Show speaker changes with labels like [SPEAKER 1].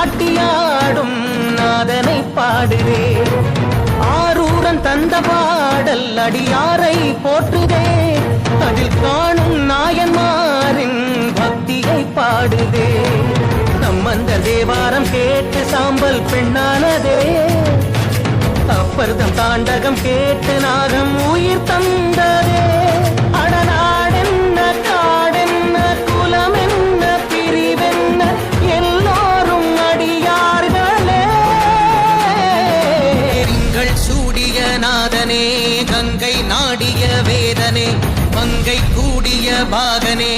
[SPEAKER 1] ஆட்டியாடும் நாதனை பாடுதே. ஆரூரன் தந்த பாடல் அடியாரை போற்றுதே. அதில் காணும் நாயன்மாரின் பக்தியை பாடுதே. நம்மந்த தேவாரம் கேட்டு சாம்பல் பெண்ணானதே. அப்பர்தம் தாண்டகம் கேட்டு நாகம் உயிர் தந்ததே. அடநாடென்ன காடென்ன குலம் என்ன பிரிவென்ன எல்லோரும் அடியார்களே. திங்கள் சூடிய நாதனே கங்கை நாடிய வேதனே மங்கை கூடிய பாகனே